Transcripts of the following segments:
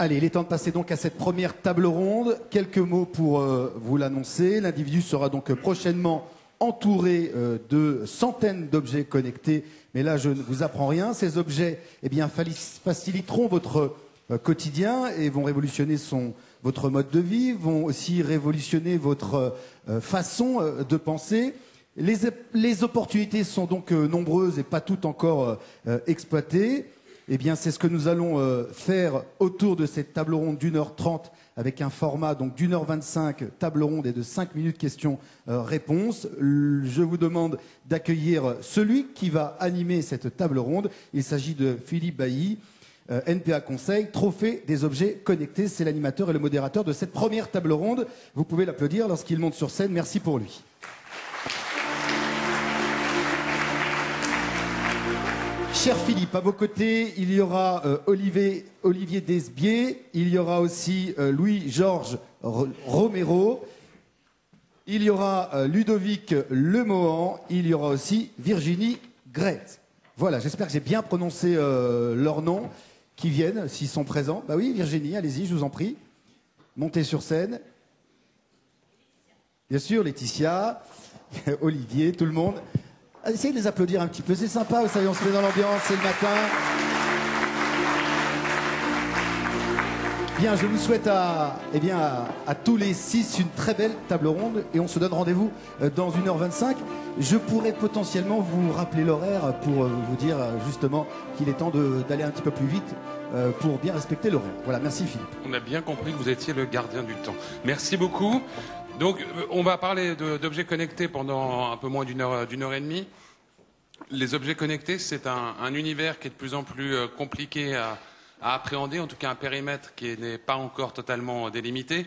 Allez, il est temps de passer donc à cette première table ronde. Quelques mots pour vous l'annoncer. L'individu sera donc prochainement entouré de centaines d'objets connectés. Mais là, je ne vous apprends rien. Ces objets faciliteront votre quotidien et vont révolutionner votre mode de vie, vont aussi révolutionner votre façon de penser. Les opportunités sont donc nombreuses et pas toutes encore exploitées. Eh bien, c'est ce que nous allons faire autour de cette table ronde d'1h30 avec un format donc d'1h25, table ronde et de 5 minutes questions-réponses. Je vous demande d'accueillir celui qui va animer cette table ronde. Il s'agit de Philippe Bailly, NPA Conseil, Trophée des objets connectés. C'est l'animateur et le modérateur de cette première table ronde. Vous pouvez l'applaudir lorsqu'il monte sur scène. Merci pour lui. Cher Philippe, à vos côtés, il y aura Olivier Desbier, il y aura aussi Louis-Georges Romero, il y aura Ludovic Lemohan, il y aura aussi Virginie Gretz. Voilà, j'espère que j'ai bien prononcé leurs noms, qui viennent, s'ils sont présents. Bah oui, Virginie, allez-y, je vous en prie. Montez sur scène. Bien sûr, Laetitia, Olivier, tout le monde. Essayez de les applaudir un petit peu, c'est sympa, vous savez, on se met dans l'ambiance, c'est le matin. Bien, je vous souhaite à tous les 6 une très belle table ronde et on se donne rendez-vous dans 1h25. Je pourrais potentiellement vous rappeler l'horaire pour vous dire justement qu'il est temps d'aller un petit peu plus vite pour bien respecter l'horaire. Voilà, merci Philippe. On a bien compris que vous étiez le gardien du temps. Merci beaucoup. Donc, on va parler d'objets connectés pendant un peu moins d'une heure et demie. Les objets connectés, c'est un univers qui est de plus en plus compliqué à appréhender, en tout cas un périmètre qui n'est pas encore totalement délimité.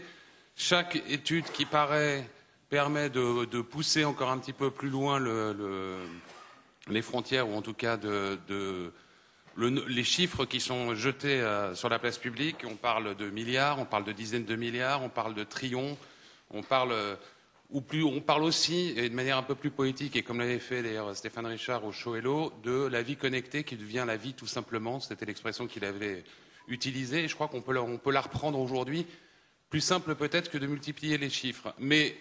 Chaque étude qui permet de pousser encore un petit peu plus loin les frontières, ou en tout cas les chiffres qui sont jetés sur la place publique. On parle de milliards, on parle de dizaines de milliards, on parle de trillions. On parle aussi, et de manière un peu plus poétique, et comme l'avait fait d'ailleurs Stéphane Richard au Show Hello, de la vie connectée qui devient la vie tout simplement. C'était l'expression qu'il avait utilisée, et je crois qu'on peut la reprendre aujourd'hui. Plus simple peut-être que de multiplier les chiffres. Mais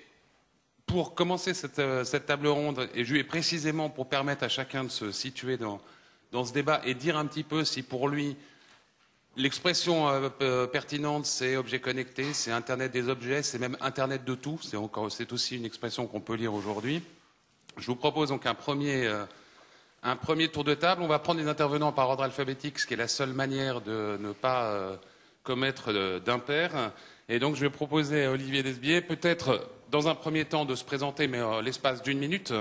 pour commencer cette table ronde, et précisément pour permettre à chacun de se situer dans ce débat et dire un petit peu si pour lui, l'expression pertinente, c'est objet connecté, c'est Internet des objets, c'est même Internet de tout. C'est aussi une expression qu'on peut lire aujourd'hui. Je vous propose donc un premier tour de table. On va prendre les intervenants par ordre alphabétique, ce qui est la seule manière de ne pas commettre d'impair. Et donc je vais proposer à Olivier Desbier, peut-être dans un premier temps de se présenter, mais l'espace d'1 minute,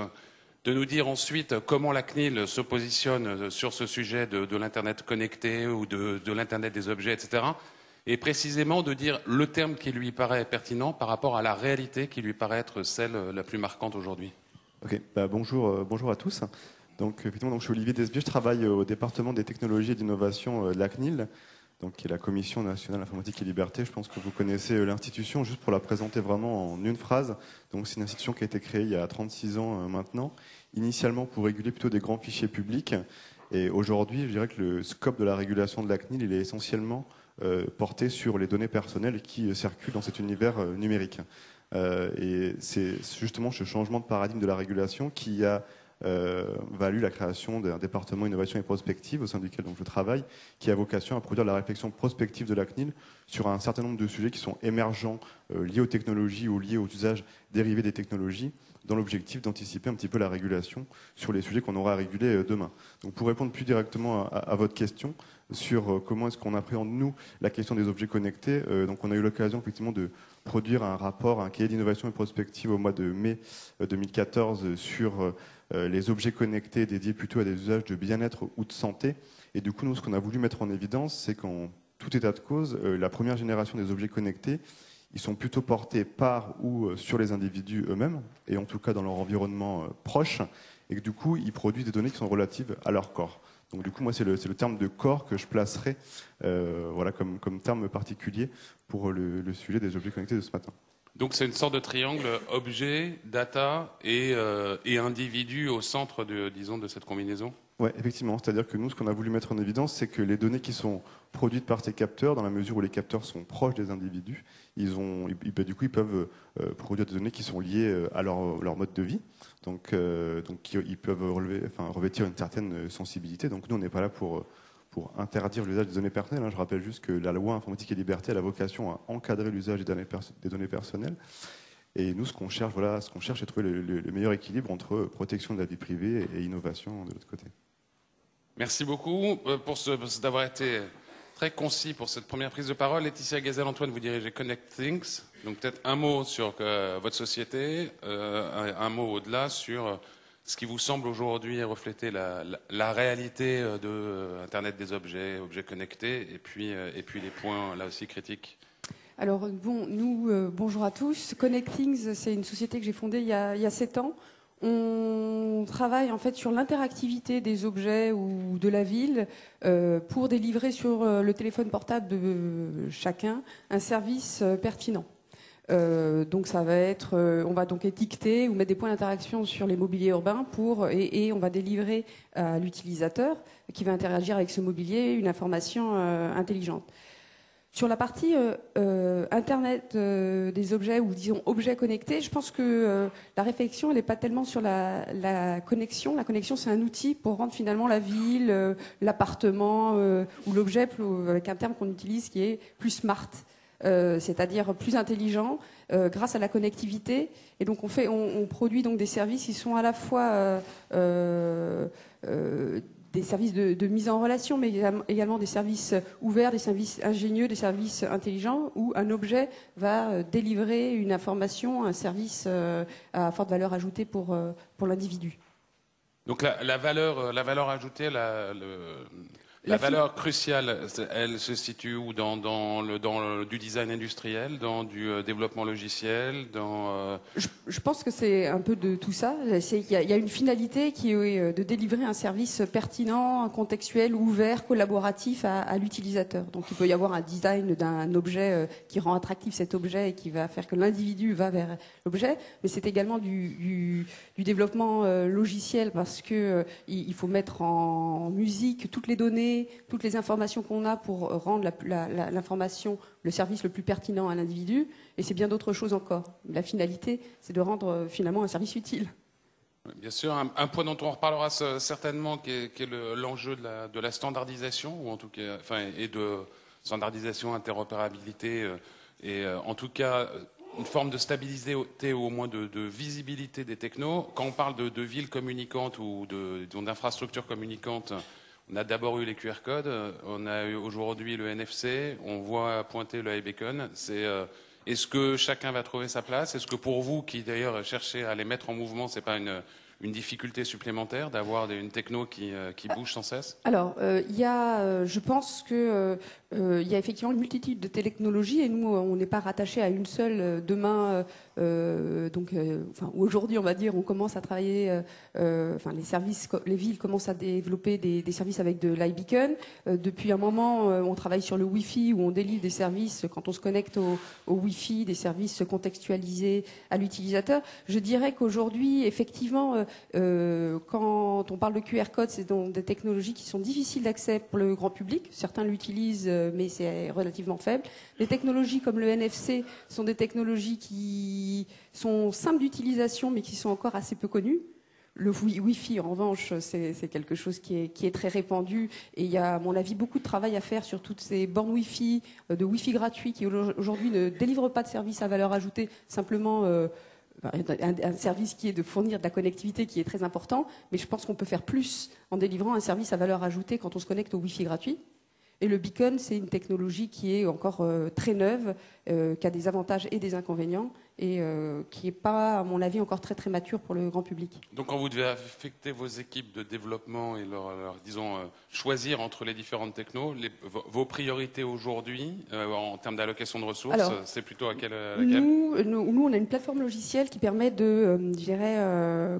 de nous dire ensuite comment la CNIL se positionne sur ce sujet de l'Internet connecté ou de l'Internet des objets, etc. Et précisément de dire le terme qui lui paraît pertinent par rapport à la réalité qui lui paraît être celle la plus marquante aujourd'hui. Ok, bonjour à tous. Donc, effectivement, je suis Olivier Desbier, je travaille au département des technologies et d'innovation de la CNIL, donc, qui est la Commission nationale informatique et liberté. Je pense que vous connaissez l'institution, juste pour la présenter vraiment en une phrase. Donc, c'est une institution qui a été créée il y a 36 ans maintenant, initialement pour réguler plutôt des grands fichiers publics. Et aujourd'hui, je dirais que le scope de la régulation de la CNIL, il est essentiellement porté sur les données personnelles qui circulent dans cet univers numérique. Et c'est justement ce changement de paradigme de la régulation qui a valu la création d'un département innovation et prospective au sein duquel donc, je travaille, qui a vocation à produire la réflexion prospective de la CNIL sur un certain nombre de sujets qui sont émergents, liés aux technologies ou liés aux usages dérivés des technologies, dans l'objectif d'anticiper un petit peu la régulation sur les sujets qu'on aura à réguler demain. Donc pour répondre plus directement à votre question sur comment est-ce qu'on appréhende, nous, la question des objets connectés, donc on a eu l'occasion effectivement de produire un rapport, un cahier d'innovation et prospective au mois de mai 2014 sur les objets connectés dédiés plutôt à des usages de bien-être ou de santé. Et du coup, nous, ce qu'on a voulu mettre en évidence, c'est qu'en tout état de cause, la première génération des objets connectés, ils sont plutôt portés par ou sur les individus eux-mêmes, et en tout cas dans leur environnement proche, et que du coup, ils produisent des données qui sont relatives à leur corps. Donc du coup, moi, c'est le terme de corps que je placerai voilà, comme terme particulier pour le sujet des objets connectés de ce matin. Donc c'est une sorte de triangle objet, data et individu au centre disons, de cette combinaison. Oui, effectivement. C'est-à-dire que nous, ce qu'on a voulu mettre en évidence, c'est que les données qui sont produites par ces capteurs, dans la mesure où les capteurs sont proches des individus, du coup, ils peuvent produire des données qui sont liées à leur mode de vie. Donc ils peuvent revêtir une certaine sensibilité. Donc nous, on n'est pas là pour interdire l'usage des données personnelles. Je rappelle juste que la loi informatique et liberté a la vocation à encadrer l'usage des données personnelles. Et nous, ce qu'on cherche, c'est trouver le meilleur équilibre entre protection de la vie privée et innovation de l'autre côté. Merci beaucoup d'avoir été très concis pour cette première prise de parole. Laetitia Gazelle-Antoine, vous dirigez Connect Things. Donc peut-être un mot sur votre société, un mot au-delà sur ce qui vous semble aujourd'hui refléter la réalité de Internet des objets, objets connectés, et puis les points là aussi critiques. Alors bonjour à tous. Connect Things, c'est une société que j'ai fondée il y a 7 ans. On travaille en fait sur l'interactivité des objets ou de la ville pour délivrer sur le téléphone portable de chacun un service pertinent. Donc ça va être, on va donc étiqueter ou mettre des points d'interaction sur les mobiliers urbains et on va délivrer à l'utilisateur qui va interagir avec ce mobilier une information intelligente. Sur la partie Internet des objets, ou disons objets connectés, je pense que la réflexion, elle n'est pas tellement sur la connexion. La connexion, c'est un outil pour rendre finalement la ville, l'appartement ou l'objet, avec un terme qu'on utilise qui est plus smart, c'est-à-dire plus intelligent grâce à la connectivité. Et donc on produit donc des services qui sont à la fois des services de mise en relation, mais également des services ouverts, des services ingénieux, des services intelligents, où un objet va délivrer une information, un service à forte valeur ajoutée pour l'individu. Donc la valeur ajoutée, la valeur cruciale, elle se situe où dans du design industriel, dans du développement logiciel, Je pense que c'est un peu de tout ça. Il y a une finalité qui est de délivrer un service pertinent, contextuel, ouvert, collaboratif à l'utilisateur. Donc il peut y avoir un design d'un objet qui rend attractif cet objet et qui va faire que l'individu va vers l'objet, mais c'est également du développement logiciel parce que il faut mettre en musique toutes les données, toutes les informations qu'on a pour rendre l'information, le service le plus pertinent à l'individu, et c'est bien d'autres choses encore. La finalité, c'est de rendre finalement un service utile. Bien sûr, un point dont on reparlera certainement, qui est l'enjeu de la standardisation, ou en tout cas, et de standardisation, interopérabilité, et en tout cas une forme de stabilité ou au moins de visibilité des technos. Quand on parle de villes communicantes ou d'infrastructures communicantes, on a d'abord eu les QR codes, on a eu aujourd'hui le NFC, on voit pointer le iBeacon. Est-ce que chacun va trouver sa place? Est-ce que pour vous, qui d'ailleurs cherchez à les mettre en mouvement, c'est pas une difficulté supplémentaire d'avoir une techno qui bouge sans cesse? Alors, je pense que il y a effectivement une multitude de technologies et nous, on n'est pas rattaché à une seule. Demain, aujourd'hui, on va dire, on commence à travailler. Les villes commencent à développer des services avec de l'iBeacon. Depuis un moment, on travaille sur le Wi-Fi où on délivre des services quand on se connecte au Wi-Fi, des services contextualisés à l'utilisateur. Je dirais qu'aujourd'hui, effectivement, quand on parle de QR code, c'est donc des technologies qui sont difficiles d'accès pour le grand public. Certains l'utilisent, mais c'est relativement faible. Les technologies comme le NFC sont des technologies qui sont simples d'utilisation, mais qui sont encore assez peu connues. Le Wi-Fi, en revanche, c'est quelque chose qui est très répandu. Et il y a, à mon avis, beaucoup de travail à faire sur toutes ces bornes Wi-Fi, de Wi-Fi gratuit, qui aujourd'hui ne délivrent pas de service à valeur ajoutée, simplement un service qui est de fournir de la connectivité qui est très important. Mais je pense qu'on peut faire plus en délivrant un service à valeur ajoutée quand on se connecte au Wi-Fi gratuit. Et le beacon, c'est une technologie qui est encore très neuve, qui a des avantages et des inconvénients, et qui n'est pas, à mon avis, encore très très mature pour le grand public. Donc quand vous devez affecter vos équipes de développement et choisir entre les différentes technos, vos priorités aujourd'hui, en termes d'allocation de ressources, c'est plutôt à laquelle? Nous, on a une plateforme logicielle qui permet de,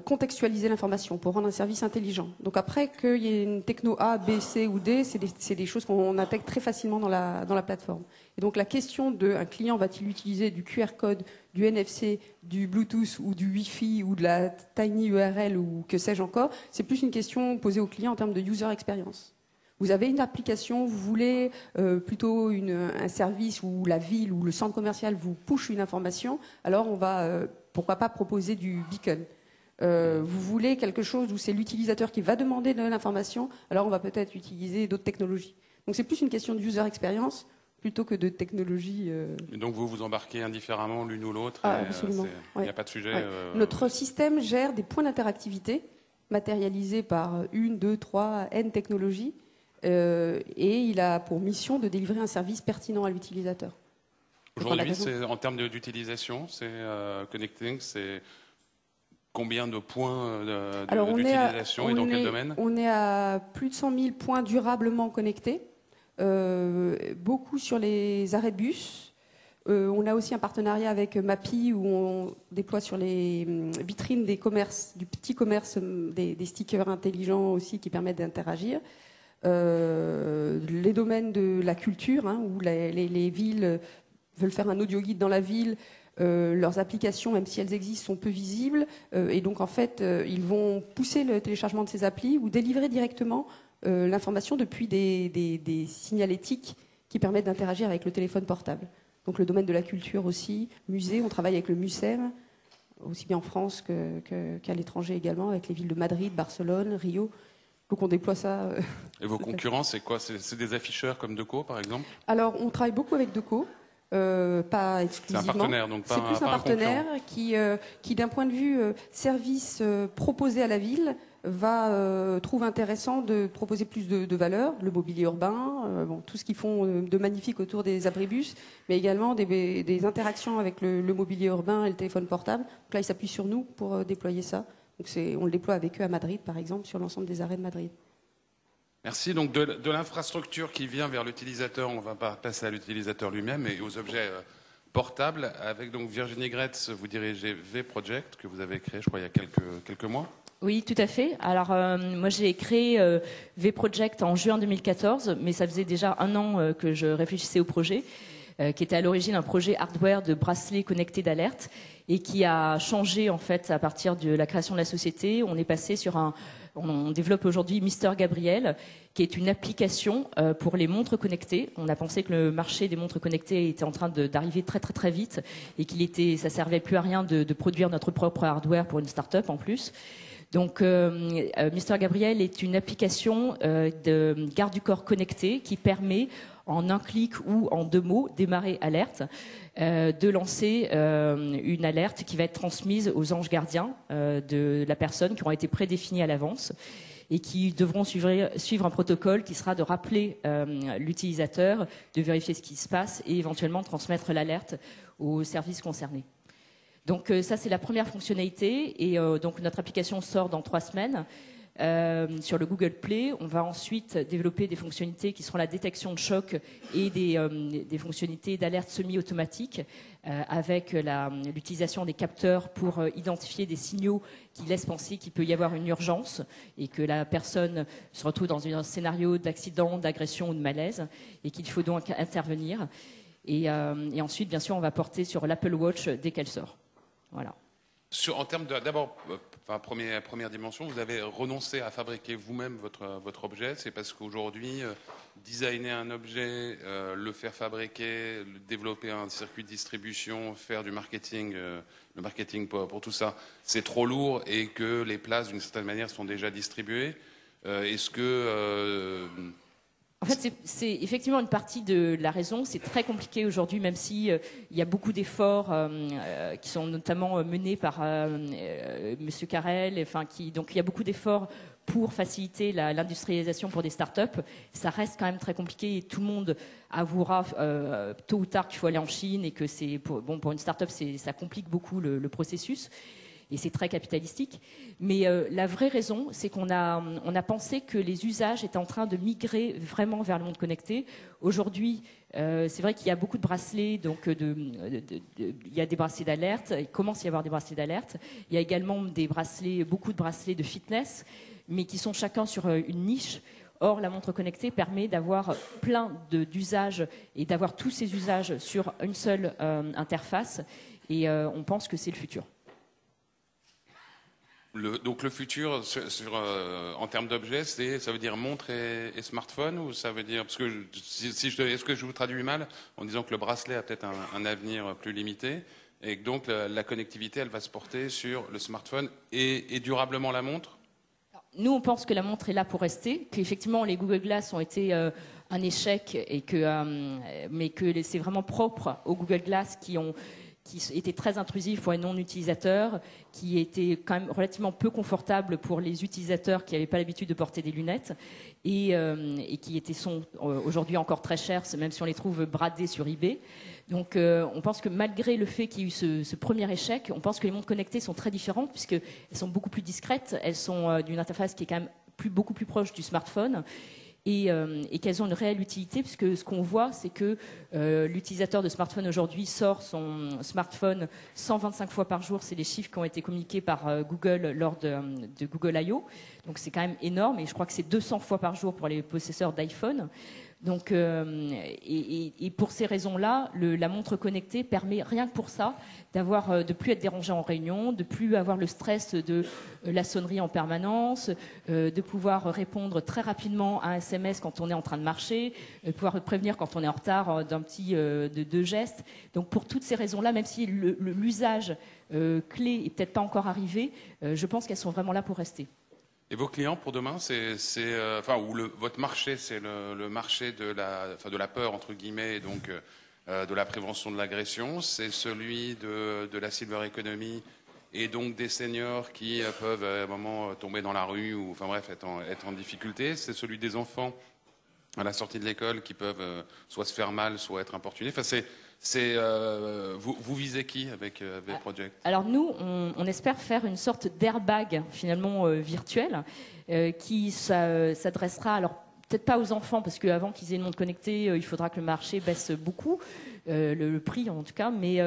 contextualiser l'information pour rendre un service intelligent. Donc après qu'il y ait une techno A, B, C ou D, c'est des choses qu'on intègre très facilement dans la plateforme. Et donc la question de un client va-t-il utiliser du QR code, du NFC, du Bluetooth ou du Wi-Fi ou de la Tiny URL ou que sais-je encore. C'est plus une question posée au client en termes de user experience. Vous avez une application, vous voulez plutôt un service où la ville ou le centre commercial vous push une information, alors on va, pourquoi pas, proposer du beacon. Vous voulez quelque chose où c'est l'utilisateur qui va demander de l'information, alors on va peut-être utiliser d'autres technologies. Donc c'est plus une question de user experience plutôt que de technologie. Et donc vous embarquez indifféremment l'une ou l'autre. Absolument. Il n'y a pas de sujet. Ouais. Notre système gère des points d'interactivité matérialisés par 1, 2, 3, N technologies. Et il a pour mission de délivrer un service pertinent à l'utilisateur. Aujourd'hui, en termes d'utilisation, c'est connecting, c'est combien de points d'utilisation et dans quel domaine? On est à plus de 100 000 points durablement connectés, beaucoup sur les arrêts de bus. On a aussi un partenariat avec Mappy où on déploie sur les vitrines des commerces, du petit commerce, des stickers intelligents aussi qui permettent d'interagir. Les domaines de la culture, où les villes veulent faire un audio guide dans la ville, leurs applications, même si elles existent, sont peu visibles. Et donc, en fait, ils vont pousser le téléchargement de ces applis ou délivrer directement l'information depuis des signalétiques qui permettent d'interagir avec le téléphone portable. Donc, le domaine de la culture aussi, musée, on travaille avec le MUSEM, aussi bien en France qu'à l'étranger également, avec les villes de Madrid, Barcelone, Rio. Donc on déploie ça. Et vos concurrents, c'est quoi? C'est des afficheurs comme Deco, par exemple? Alors, on travaille beaucoup avec Deco, pas exclusivement. C'est un partenaire, donc pas c'est plus un partenaire qui, d'un point de vue service proposé à la ville, trouve intéressant de proposer plus de valeur, le mobilier urbain, tout ce qu'ils font de magnifique autour des abribus, mais également des interactions avec le mobilier urbain et le téléphone portable. Donc là, ils s'appuient sur nous pour déployer ça. Donc on le déploie avec eux à Madrid, par exemple, sur l'ensemble des arrêts de Madrid. Merci. Donc de l'infrastructure qui vient vers l'utilisateur, on va pas passer à l'utilisateur lui-même et aux objets portables. Avec donc Virginie Gretz, vous dirigez V-Project, que vous avez créé, je crois, il y a quelques mois. Oui, tout à fait. Alors, moi, j'ai créé V-Project en juin 2014, mais ça faisait déjà 1 an que je réfléchissais au projet, qui était à l'origine un projet hardware de bracelet connecté d'alerte et qui a changé en fait à partir de la création de la société. On est passé sur on développe aujourd'hui Mister Gabriel, qui est une application pour les montres connectées. On a pensé que le marché des montres connectées était en train d'arriver très très très vite et ça servait plus à rien de produire notre propre hardware pour une start-up en plus. Donc, Mister Gabriel est une application de garde du corps connecté qui permet, en un clic ou en 2 mots, démarrer alerte, de lancer une alerte qui va être transmise aux anges gardiens de la personne qui auront été prédéfinis à l'avance et qui devront suivre un protocole qui sera de rappeler l'utilisateur, de vérifier ce qui se passe et éventuellement transmettre l'alerte aux services concernés. Donc ça, c'est la première fonctionnalité et donc notre application sort dans 3 semaines sur le Google Play. On va ensuite développer des fonctionnalités qui seront la détection de choc et des fonctionnalités d'alerte semi-automatique avec l'utilisation des capteurs pour identifier des signaux qui laissent penser qu'il peut y avoir une urgence et que la personne se retrouve dans un scénario d'accident, d'agression ou de malaise et qu'il faut donc intervenir. Et ensuite, bien sûr, on va porter sur l'Apple Watch dès qu'elle sort. Voilà. En termes d'abord, première dimension, vous avez renoncé à fabriquer vous-même votre objet. C'est parce qu'aujourd'hui, designer un objet, le faire fabriquer, développer un circuit de distribution, faire du marketing, le marketing pour tout ça, c'est trop lourd et que les places, d'une certaine manière, sont déjà distribuées. Est-ce que... En fait, c'est effectivement une partie de la raison. C'est très compliqué aujourd'hui, même si il y a beaucoup d'efforts qui sont notamment menés par Monsieur Carrel. Donc il y a beaucoup d'efforts pour faciliter l'industrialisation pour des startups. Ça reste quand même très compliqué et tout le monde avouera tôt ou tard qu'il faut aller en Chine et que pour une startup, ça complique beaucoup le processus. Et c'est très capitalistique. Mais la vraie raison, c'est qu'on a pensé que les usages étaient en train de migrer vraiment vers le monde connecté. Aujourd'hui, c'est vrai qu'il y a beaucoup de bracelets, donc il y a des bracelets d'alerte, il commence à y avoir des bracelets d'alerte. Il y a également beaucoup de bracelets de fitness, mais qui sont chacun sur une niche. Or, la montre connectée permet d'avoir plein d'usages et d'avoir tous ces usages sur une seule interface. et on pense que c'est le futur. Donc le futur, en termes d'objets, ça veut dire montre et smartphone, ou ça veut dire, parce que est-ce que je vous traduis mal en disant que le bracelet a peut-être un avenir plus limité et que donc la connectivité, elle va se porter sur le smartphone et durablement la montre? Nous, on pense que la montre est là pour rester, qu'effectivement les Google Glass ont été un échec, mais que c'est vraiment propre aux Google Glass qui étaient très intrusifs pour les non-utilisateurs, qui étaient quand même relativement peu confortables pour les utilisateurs qui n'avaient pas l'habitude de porter des lunettes, et qui sont aujourd'hui encore très chers, même si on les trouve bradés sur eBay. Donc on pense que malgré le fait qu'il y ait eu ce premier échec, on pense que les montres connectées sont très différentes, puisqu'elles sont beaucoup plus discrètes, elles sont d'une interface qui est quand même beaucoup plus proche du smartphone, et qu'elles ont une réelle utilité, puisque ce qu'on voit, c'est que l'utilisateur de smartphone aujourd'hui sort son smartphone 125 fois par jour. C'est les chiffres qui ont été communiqués par Google lors de Google I.O. Donc c'est quand même énorme, et je crois que c'est 200 fois par jour pour les possesseurs d'iPhone. Donc, et pour ces raisons-là, la montre connectée permet, rien que pour ça, de plus être dérangé en réunion, de plus avoir le stress de la sonnerie en permanence, de pouvoir répondre très rapidement à un SMS quand on est en train de marcher, de pouvoir prévenir quand on est en retard d'un petit de gestes. Donc pour toutes ces raisons-là, même si l'usage clé est peut-être pas encore arrivé, je pense qu'elles sont vraiment là pour rester. Et vos clients pour demain, votre marché, c'est le marché de la peur, entre guillemets, et donc de la prévention de l'agression. C'est celui de la silver economy, et donc des seniors qui peuvent à un moment tomber dans la rue, ou enfin bref, être en difficulté. C'est celui des enfants à la sortie de l'école qui peuvent soit se faire mal, soit être importunés. Enfin, vous visez qui avec Project? Alors nous, on espère faire une sorte d'airbag finalement virtuel qui s'adressera, alors peut-être pas aux enfants, parce qu'avant qu'ils aient une montre connectée, il faudra que le marché baisse beaucoup, le prix en tout cas, mais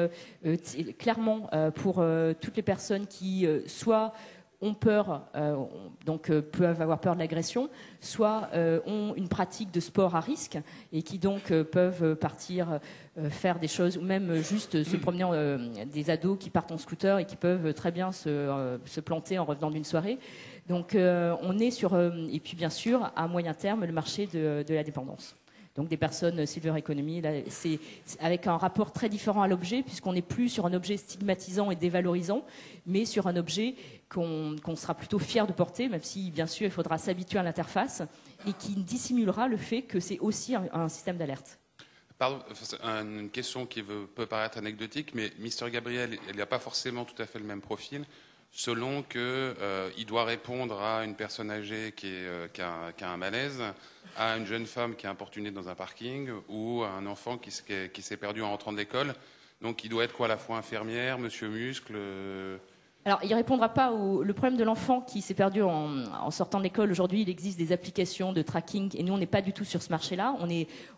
clairement pour toutes les personnes qui soit ont peur, peuvent avoir peur de l'agression, soit ont une pratique de sport à risque et qui donc peuvent partir faire des choses, ou même juste se promener, des ados qui partent en scooter et qui peuvent très bien se planter en revenant d'une soirée. Donc on est sur, et puis bien sûr, à moyen terme, le marché de la dépendance. Donc des personnes silver economy, là, c'est avec un rapport très différent à l'objet, puisqu'on n'est plus sur un objet stigmatisant et dévalorisant, mais sur un objet qu'on sera plutôt fier de porter, même si bien sûr il faudra s'habituer à l'interface, et qui dissimulera le fait que c'est aussi un système d'alerte. Pardon, une question qui peut paraître anecdotique, mais Mister Gabriel, il n'a pas forcément tout à fait le même profil, selon qu'il doit répondre à une personne âgée qui a un malaise, à une jeune femme qui est importunée dans un parking, ou à un enfant qui s'est perdu en rentrant de l'école. Donc il doit être quoi, à la fois infirmière, monsieur muscle Alors, il ne répondra pas le problème de l'enfant qui s'est perdu en sortant de l'école. Aujourd'hui, il existe des applications de tracking, et nous, on n'est pas du tout sur ce marché-là.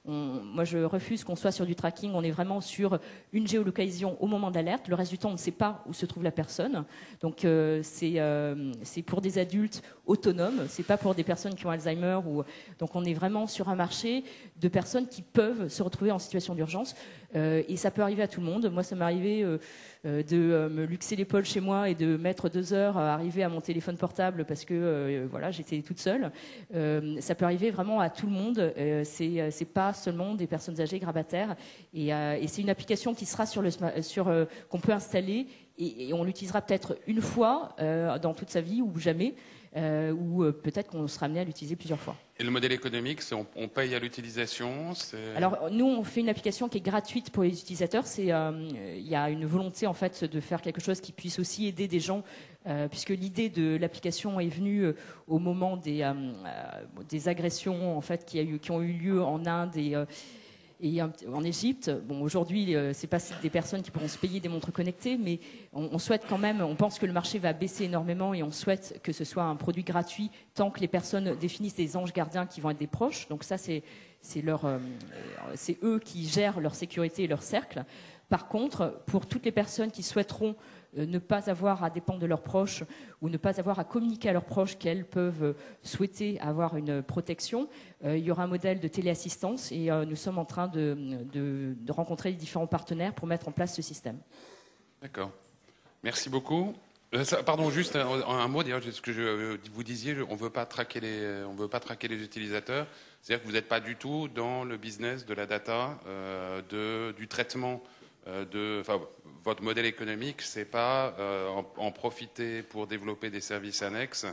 Moi, je refuse qu'on soit sur du tracking. On est vraiment sur une géolocalisation au moment d'alerte. Le reste du temps, on ne sait pas où se trouve la personne. Donc, c'est pour des adultes autonomes. C'est pas pour des personnes qui ont Alzheimer. Donc, on est vraiment sur un marché de personnes qui peuvent se retrouver en situation d'urgence. Et ça peut arriver à tout le monde. Moi, ça m'est arrivé de me luxer l'épaule chez moi et de mettre 2 heures à arriver à mon téléphone portable parce que j'étais toute seule. Ça peut arriver vraiment à tout le monde. C'est pas seulement des personnes âgées grabataires. Et c'est une application qui sera qu'on peut installer, et on l'utilisera peut-être une fois dans toute sa vie, ou jamais. Ou peut-être qu'on sera amené à l'utiliser plusieurs fois. Et le modèle économique, c'est on paye à l'utilisation? Alors nous, on fait une application qui est gratuite pour les utilisateurs. Il y a une volonté en fait de faire quelque chose qui puisse aussi aider des gens, puisque l'idée de l'application est venue au moment des agressions en fait qui ont eu lieu en Inde et en Égypte. Bon, aujourd'hui, c'est pas des personnes qui pourront se payer des montres connectées, mais on souhaite quand même, on pense que le marché va baisser énormément, et on souhaite que ce soit un produit gratuit tant que les personnes définissent des anges gardiens qui vont être des proches. Donc ça, c'est eux qui gèrent leur sécurité et leur cercle. Par contre, pour toutes les personnes qui souhaiteront ne pas avoir à dépendre de leurs proches, ou ne pas avoir à communiquer à leurs proches qu'elles peuvent souhaiter avoir une protection, il y aura un modèle de téléassistance, et nous sommes en train de rencontrer les différents partenaires pour mettre en place ce système. D'accord. Merci beaucoup. Pardon, juste un mot d'ailleurs, ce que vous disiez, on veut pas traquer les utilisateurs. C'est-à-dire que vous n'êtes pas du tout dans le business de la data, du traitement votre modèle économique, c'est pas en profiter pour développer des services annexes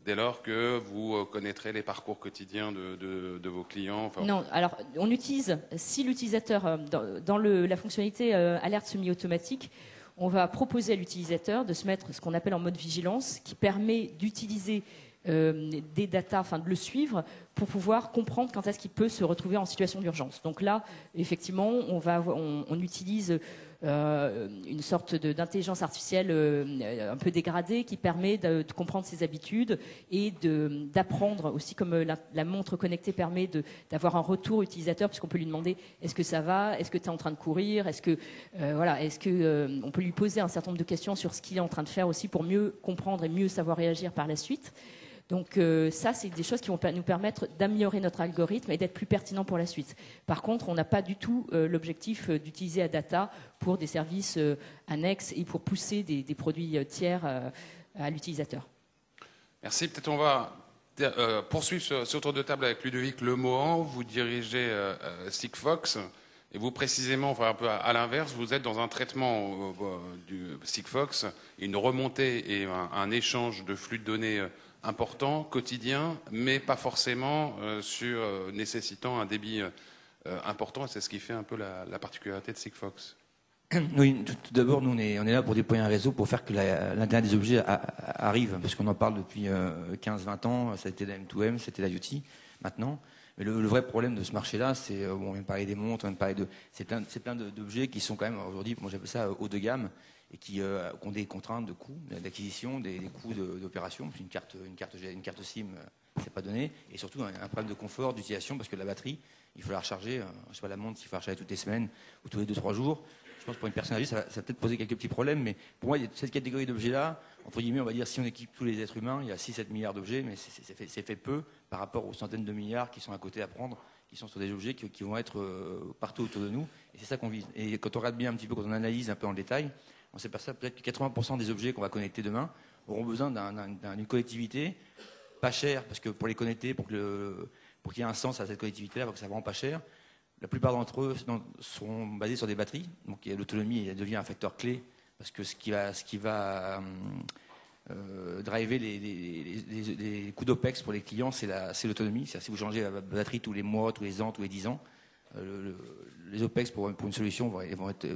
dès lors que vous connaîtrez les parcours quotidiens de vos clients. Non, alors on utilise, si l'utilisateur, dans la fonctionnalité alerte semi-automatique, on va proposer à l'utilisateur de se mettre ce qu'on appelle en mode vigilance, qui permet d'utiliser des datas, enfin de le suivre, pour pouvoir comprendre quand est-ce qu'il peut se retrouver en situation d'urgence. Donc là, effectivement, on utilise une sorte d'intelligence artificielle un peu dégradée qui permet de comprendre ses habitudes et d'apprendre aussi, comme la montre connectée permet d'avoir un retour utilisateur, puisqu'on peut lui demander est-ce que ça va, est-ce que tu es en train de courir, est-ce que on peut lui poser un certain nombre de questions sur ce qu'il est en train de faire aussi pour mieux comprendre et mieux savoir réagir par la suite. Donc ça, c'est des choses qui vont nous permettre d'améliorer notre algorithme et d'être plus pertinent pour la suite. Par contre, on n'a pas du tout l'objectif d'utiliser Adata pour des services annexes et pour pousser des produits tiers à l'utilisateur. Merci. Peut-être on va poursuivre ce tour de table avec Ludovic Lemohan. Vous dirigez Sigfox. Et vous, précisément, enfin un peu à l'inverse, vous êtes dans un traitement du Sigfox, une remontée et un échange de flux de données important, quotidien, mais pas forcément nécessitant un débit important. Et c'est ce qui fait un peu la particularité de Sigfox. Oui, tout d'abord, nous, on est là pour déployer un réseau pour faire que l'Internet des objets arrive, parce qu'on en parle depuis 15-20 ans. Ça a été la M2M, c'était l'IoT, maintenant. Mais le vrai problème de ce marché-là, c'est, on vient de parler des montres, on vient de parler c'est plein d'objets qui sont quand même aujourd'hui, moi j'appelle ça haut de gamme, et qui ont des contraintes de coûts d'acquisition, des coûts d'opération. Une carte SIM, c'est pas donné, et surtout un problème de confort, d'utilisation, parce que la batterie, il faut la recharger. Je sais pas, la montre, il faut la recharger toutes les semaines ou tous les 2-3 jours. Je pense que pour une personne âgée, ça va peut-être poser quelques petits problèmes, mais pour moi, il y a cette catégorie d'objets-là, entre guillemets, on va dire, si on équipe tous les êtres humains, il y a 6-7 milliards d'objets, mais c'est fait peu par rapport aux centaines de milliards qui sont à côté à prendre, qui sont sur des objets qui vont être partout autour de nous, et c'est ça qu'on vise. Et quand on regarde bien un petit peu, quand on analyse un peu en détail, on s'aperçoit peut-être que 80% des objets qu'on va connecter demain auront besoin d'une connectivité pas chère, parce que pour les connecter, pour qu'il y ait un sens à cette connectivité-là, pour que ça ne soit vraiment pas cher, la plupart d'entre eux sont basés sur des batteries, donc l'autonomie devient un facteur clé, parce que ce qui va driver les coûts d'OPEX pour les clients, c'est l'autonomie. Si vous changez la batterie tous les mois, tous les ans, tous les 10 ans, les OPEX pour une solution vont être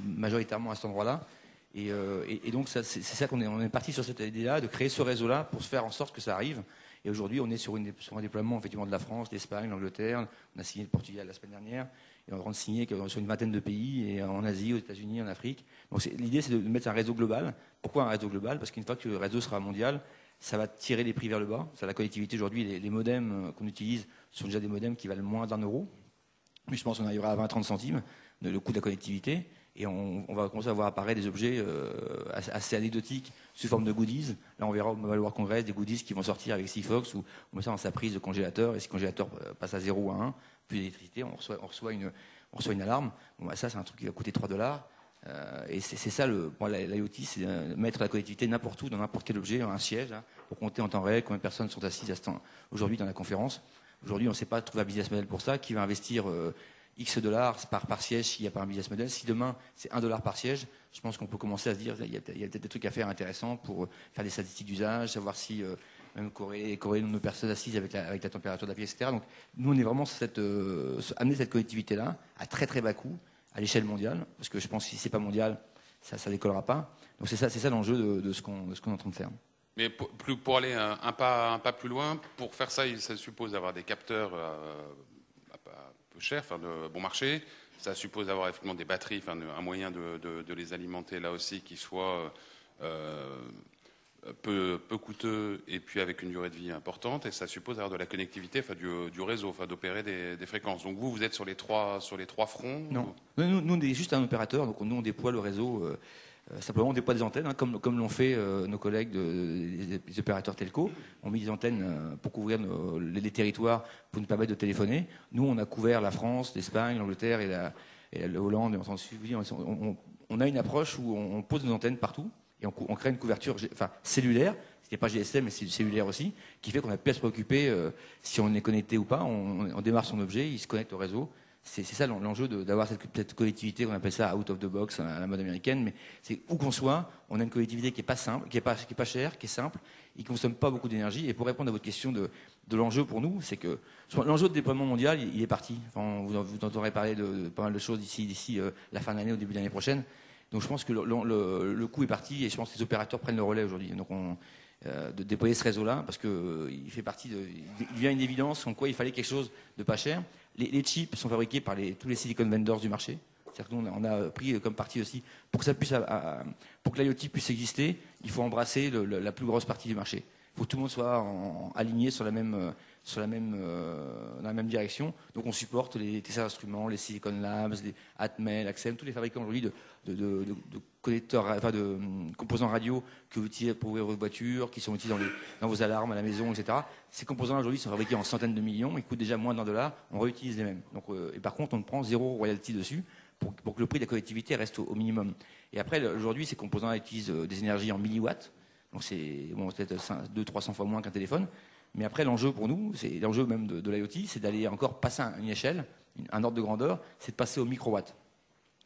majoritairement à cet endroit-là. Et donc c'est ça qu'on est parti sur cette idée-là, de créer ce réseau-là pour se faire en sorte que ça arrive. Et aujourd'hui, on est sur un déploiement effectivement de la France, d'Espagne, l'Angleterre. On a signé le Portugal la semaine dernière. Et on est en train de signer sur une vingtaine de pays, et en Asie, aux États-Unis, en Afrique. Donc l'idée, c'est de mettre un réseau global. Pourquoi un réseau global? Parce qu'une fois que le réseau sera mondial, ça va tirer les prix vers le bas. La connectivité aujourd'hui, les modems qu'on utilise sont déjà des modems qui valent moins d'1 €. Mais je pense qu'on arrivera à 20-30 centimes le coût de la connectivité. Et on va commencer à voir apparaître des objets assez anecdotiques sous forme de goodies. Là, on verra au Mobile World Congress des goodies qui vont sortir avec Sigfox, où on met ça dans sa prise de congélateur, et si le congélateur passe à 0 ou à 1, plus d'électricité, on reçoit une alarme. Bon, ça, c'est un truc qui va coûter $3. Et c'est ça, l'IoT, c'est mettre la connectivité n'importe où, dans n'importe quel objet, un siège, là, pour compter en temps réel combien de personnes sont assises aujourd'hui dans la conférence. Aujourd'hui, on ne sait pas trouver un business model pour ça. Qui va investir X dollars par siège s'il n'y a pas un business model? Si demain, c'est $1 par siège, je pense qu'on peut commencer à se dire il y a peut-être des trucs à faire intéressants pour faire des statistiques d'usage, savoir si même corréler nos personnes assises avec la température de la pièce, etc. Donc, nous, on est vraiment amener cette connectivité-là à très très bas coût, à l'échelle mondiale, parce que je pense que si c'est pas mondial, ça décollera pas. Donc, c'est ça l'enjeu de ce qu'on est en train de faire. Mais pour aller un pas plus loin, pour faire ça, ça suppose d'avoir des capteurs peu chers, de bon marché. Ça suppose d'avoir effectivement des batteries, un moyen de les alimenter là aussi qui soit peu coûteux et puis avec une durée de vie importante. Et ça suppose d'avoir de la connectivité, du réseau, d'opérer des fréquences. Donc vous êtes sur les trois fronts? Non, nous on est juste un opérateur, donc nous on déploie le réseau. Simplement, on déploie des antennes, comme l'ont fait nos collègues des opérateurs telco. On met des antennes pour couvrir les territoires, pour nous permettre de téléphoner. Nous, on a couvert la France, l'Espagne, l'Angleterre et la Hollande. Et on on a une approche où on pose nos antennes partout et on crée une couverture cellulaire, ce n'est pas GSM mais c'est cellulaire aussi, qui fait qu'on n'a plus à se préoccuper si on est connecté ou pas, on démarre son objet, il se connecte au réseau. C'est ça l'enjeu d'avoir cette connectivité, qu'on appelle ça out of the box à la mode américaine, mais c'est où qu'on soit, on a une connectivité qui est pas simple, qui est pas chère, qui est simple, et qui consomme pas beaucoup d'énergie. Et pour répondre à votre question de l'enjeu pour nous, c'est que l'enjeu de déploiement mondial, il est parti. Enfin, vous entendrez parler de pas mal de choses d'ici la fin de l'année, au début de l'année prochaine. Donc je pense que le coup est parti, et je pense que les opérateurs prennent le relais aujourd'hui. Donc de déployer ce réseau-là, parce que il fait partie il devient une évidence en quoi il fallait quelque chose de pas cher. Les chips sont fabriqués par tous les silicon vendors du marché. C'est-à-dire que nous, on a pris comme partie aussi, pour que l'IoT puisse exister, il faut embrasser la plus grosse partie du marché. Il faut que tout le monde soit aligné dans la même direction. Donc on supporte les TC Instruments, les Silicon Labs, les Atmel, Axem, tous les fabricants aujourd'hui de connecteurs, de composants radio que vous utilisez pour ouvrir votre voiture, qui sont utilisés dans vos alarmes à la maison, etc. Ces composants aujourd'hui sont fabriqués en centaines de millions, ils coûtent déjà moins d'$1, on réutilise les mêmes. Donc, et par contre, on prend 0 royalty dessus pour que le prix de la connectivité reste au minimum. Et après, aujourd'hui, ces composants utilisent des énergies en milliwatts, donc c'est peut-être 200-300 fois moins qu'un téléphone. Mais après, l'enjeu pour nous, c'est l'enjeu même de l'IoT, c'est d'aller encore passer à une échelle, un ordre de grandeur, c'est de passer au microwatt.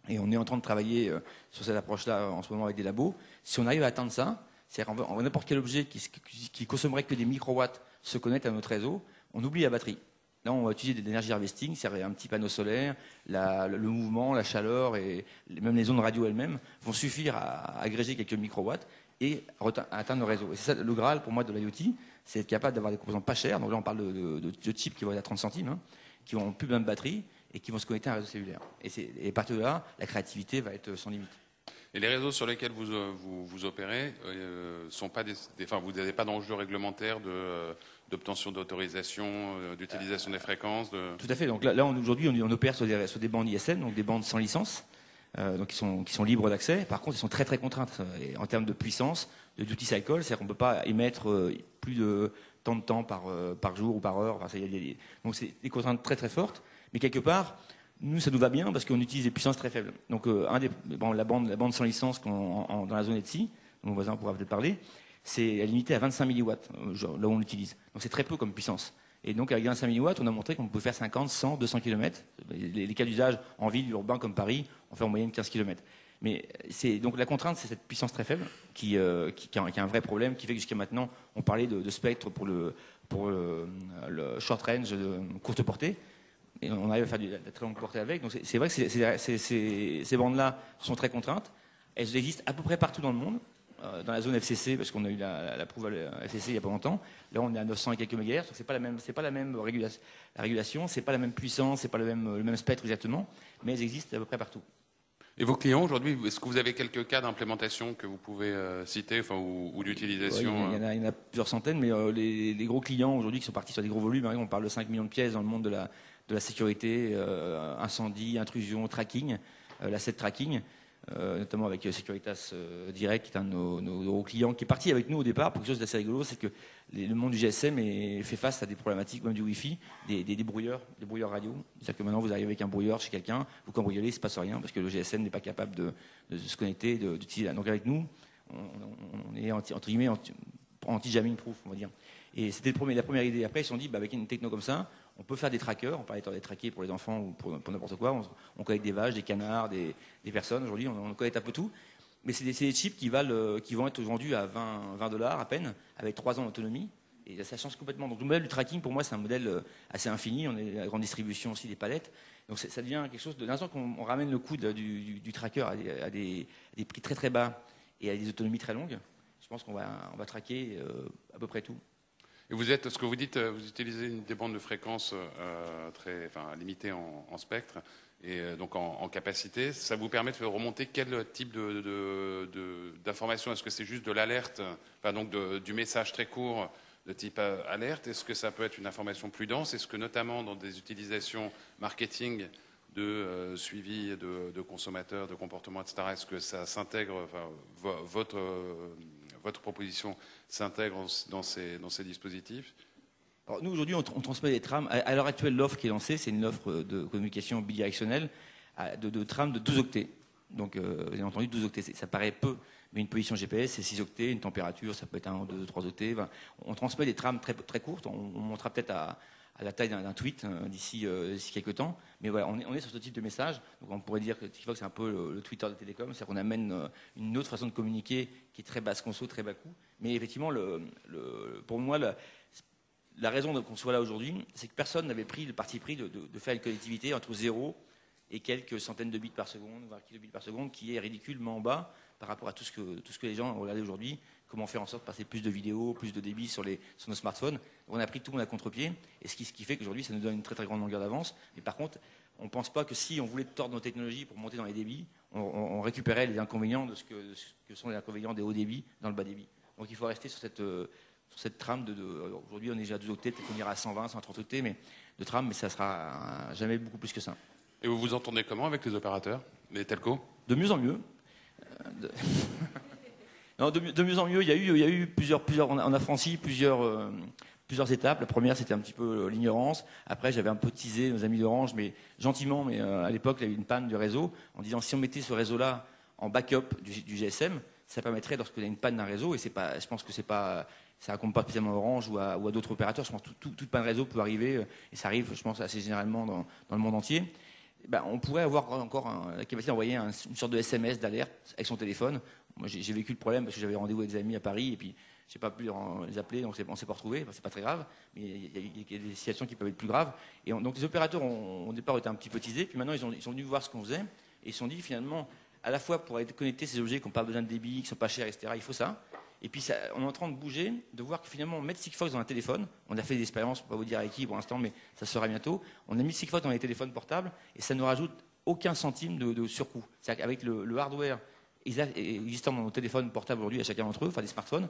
Et on est en train de travailler sur cette approche-là en ce moment avec des labos. Si on arrive à atteindre ça, c'est-à-dire n'importe quel objet qui consommerait que des microwatts se connecte à notre réseau, on oublie la batterie. Là, on va utiliser de l'énergie harvesting, c'est-à-dire un petit panneau solaire, le mouvement, la chaleur et même les ondes radio elles-mêmes vont suffire à agréger quelques microwatts et atteindre le réseau. Et c'est ça le Graal pour moi de l'IoT, c'est être capable d'avoir des composants pas chers. Donc là, on parle de chips qui vont être à 30 centimes, qui n'ont plus besoin de batterie et qui vont se connecter à un réseau cellulaire. Et à partir de là, la créativité va être sans limite. Et les réseaux sur lesquels vous opérez sont pas vous n'avez pas d'enjeux réglementaires d'obtention d'autorisation, d'utilisation des fréquences. Tout à fait. Donc là aujourd'hui, on opère sur des bandes ISM, donc des bandes sans licence, donc qui sont libres d'accès. Par contre, elles sont très très contraintes en termes de puissance, de duty cycle, c'est-à-dire qu'on ne peut pas émettre plus de tant de temps par jour ou par heure. Enfin, donc c'est des contraintes très très fortes. Mais quelque part, nous, ça nous va bien parce qu'on utilise des puissances très faibles. Donc, la bande sans licence dans la zone ETSI, mon voisin pourra peut-être parler, c'est limitée à 25 milliwatts, là où on l'utilise. Donc, c'est très peu comme puissance. Et donc, avec 25 milliwatts, on a montré qu'on pouvait faire 50, 100, 200 km. Les cas d'usage en ville, urbain comme Paris, on fait en moyenne 15 km. Mais donc la contrainte, c'est cette puissance très faible qui a un vrai problème, qui fait que jusqu'à maintenant, on parlait de spectre pour le short range de courte portée. Et on arrive à faire de la très longue portée avec. Donc c'est vrai que ces bandes-là sont très contraintes. Elles existent à peu près partout dans le monde. Dans la zone FCC, parce qu'on a eu l'approval FCC il n'y a pas longtemps. Là, on est à 900 et quelques mégahertz. Donc c'est pas la même régulation, c'est pas la même puissance, c'est pas le même spectre exactement, mais elles existent à peu près partout. Et vos clients aujourd'hui, est-ce que vous avez quelques cas d'implémentation que vous pouvez citer, ou d'utilisation? Il y en a plusieurs centaines, mais les gros clients aujourd'hui qui sont partis sur des gros volumes, on parle de 5 millions de pièces dans le monde de la sécurité, incendie, intrusion, tracking, l'asset tracking, notamment avec Securitas Direct, qui est un de nos gros clients, qui est parti avec nous au départ pour quelque chose d'assez rigolo, c'est que le monde du GSM fait face à des problématiques, même du Wi-Fi, des brouilleurs radio. C'est-à-dire que maintenant, vous arrivez avec un brouilleur chez quelqu'un, vous cambriolez, il ne se passe rien, parce que le GSM n'est pas capable de se connecter, d'utiliser. Donc avec nous, on est entre guillemets anti-jamming proof, on va dire. Et c'était la première idée. Après, ils se sont dit, avec une techno comme ça, on peut faire des trackers. On parlait des trackers pour les enfants ou pour n'importe quoi. On connecte des vaches, des canards, des personnes. Aujourd'hui, on connecte un peu tout. Mais c'est des chips qui vont être vendus à $20 à peine, avec 3 ans d'autonomie. Et ça change complètement. Donc le modèle du tracking, pour moi, c'est un modèle assez infini. On est à la grande distribution aussi des palettes. Donc ça devient quelque chose de... L'instant qu'on ramène le coût du tracker à des prix très très bas et à des autonomies très longues, je pense qu'on va traquer à peu près tout. Et ce que vous dites, vous utilisez des bandes de fréquences limitées en spectre et donc en capacité. Ça vous permet de remonter quel type d'information? Est-ce que c'est juste de l'alerte, du message très court de type alerte? Est-ce que ça peut être une information plus dense? Est-ce que notamment dans des utilisations marketing de suivi de consommateurs, de comportements, etc., est-ce que ça s'intègre, votre proposition s'intègre dans ces dispositifs? Alors nous, aujourd'hui, on transmet des trames. À l'heure actuelle, l'offre qui est lancée, c'est une offre de communication bidirectionnelle de trames de 12 octets. Donc, vous avez entendu 12 octets, ça paraît peu, mais une position GPS, c'est 6 octets, une température, ça peut être 1, 2, 3 octets. Enfin, on transmet des trames très, très courtes, on montera peut-être à la taille d'un tweet d'ici quelques temps. Mais voilà, on est sur ce type de message. Donc on pourrait dire que Sigfox, c'est un peu le Twitter de télécom, c'est-à-dire qu'on amène une autre façon de communiquer qui est très basse conso, très bas coût. Mais effectivement, pour moi, la raison qu'on soit là aujourd'hui, c'est que personne n'avait pris le parti pris de faire une connectivité entre 0 et quelques centaines de bits par seconde, voire kilobits par seconde, qui est ridiculement bas par rapport à tout ce que les gens ont regardé aujourd'hui. Comment faire en sorte de passer plus de vidéos, plus de débit sur nos smartphones. On a pris tout le monde à contre-pied, et ce qui fait qu'aujourd'hui, ça nous donne une très très grande longueur d'avance. Mais par contre, on ne pense pas que si on voulait tordre nos technologies pour monter dans les débits, on récupérait les inconvénients de ce que sont les inconvénients des hauts débits dans le bas débit. Donc il faut rester sur cette trame aujourd'hui on est déjà à 12 octets, peut-être qu'on ira à 120, 130 octets de trame, mais ça sera jamais beaucoup plus que ça. Et vous vous entendez comment avec les opérateurs, les telcos? De mieux en mieux. Non, de mieux en mieux, il y a eu plusieurs on a franchi plusieurs étapes. La première, c'était un petit peu l'ignorance. Après, j'avais un peu teasé nos amis d'Orange, mais gentiment, mais à l'époque, il y a eu une panne du réseau, en disant si on mettait ce réseau-là en backup du GSM, ça permettrait, lorsqu'il y a une panne d'un réseau, et je pense que ça incombe pas spécialement à Orange ou à d'autres opérateurs, je pense que toute panne réseau peut arriver, et ça arrive, je pense, assez généralement dans le monde entier. On pourrait avoir encore la capacité d'envoyer une sorte de SMS d'alerte avec son téléphone. Moi, j'ai vécu le problème parce que j'avais rendez-vous avec des amis à Paris et puis j'ai pas pu les appeler, donc on s'est pas retrouvés. Enfin, c'est pas très grave, mais il y a des situations qui peuvent être plus graves. Et donc les opérateurs ont au départ été un petit peu teasés, puis maintenant ils sont venus voir ce qu'on faisait et ils se sont dit finalement, à la fois pour être connecter ces objets qui n'ont pas besoin de débit, qui sont pas chers, etc. Il faut ça. Et puis on est en train de bouger, de voir que finalement mettre Sigfox dans un téléphone, on a fait des expériences, je ne peux pas vous dire avec qui pour l'instant, mais ça se fera bientôt. On a mis Sigfox dans les téléphones portables et ça ne rajoute aucun centime de surcoût. C'est-à-dire qu'avec le hardware existant dans nos téléphones portables aujourd'hui à chacun d'entre eux, enfin des smartphones,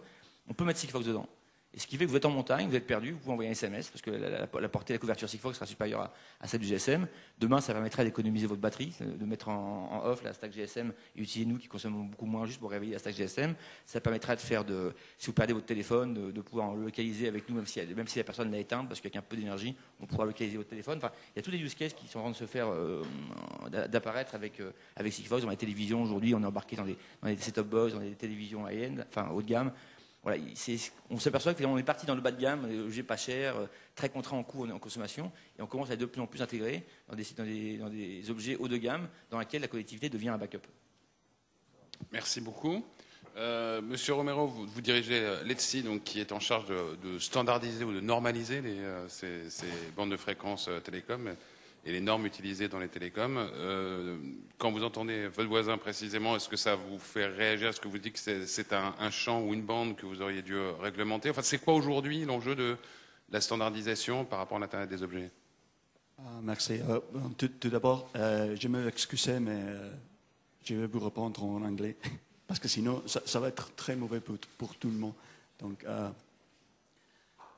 on peut mettre Sigfox dedans. Et ce qui fait que vous êtes en montagne, vous êtes perdu, vous pouvez envoyer un SMS parce que la portée de la couverture Sigfox sera supérieure à celle du GSM. Demain, ça permettra d'économiser votre batterie, de mettre en off la stack GSM et utiliser nous qui consommons beaucoup moins juste pour réveiller la stack GSM. Ça permettra de faire si vous perdez votre téléphone, de pouvoir le localiser avec nous, même si la personne l'a éteinte, parce qu'avec un peu d'énergie, on pourra localiser votre téléphone. Enfin, il y a tous les use cases qui sont en train de se faire d'apparaître avec Sigfox. Dans les télévisions, aujourd'hui, on est embarqué dans des set-top box, dans des télévisions high-end, enfin haut de gamme. Voilà, on s'aperçoit qu'on est parti dans le bas de gamme, des objets pas chers, très contraints en coût en consommation, et on commence à être de plus en plus intégré dans des objets haut de gamme dans lesquels la connectivité devient un backup. Merci beaucoup. Monsieur Romero, vous dirigez l'ETSI, donc, qui est en charge de standardiser ou de normaliser ces bandes de fréquences télécom et les normes utilisées dans les télécoms. Quand vous entendez votre voisin précisément, est-ce que ça vous fait réagir? Est-ce que vous dites que c'est un champ ou une bande que vous auriez dû réglementer? Enfin, c'est quoi aujourd'hui l'enjeu de la standardisation par rapport à l'Internet des objets? Merci. Tout d'abord, je m'excuse, mais je vais vous répondre en anglais, parce que sinon, ça va être très mauvais pour tout le monde. Donc,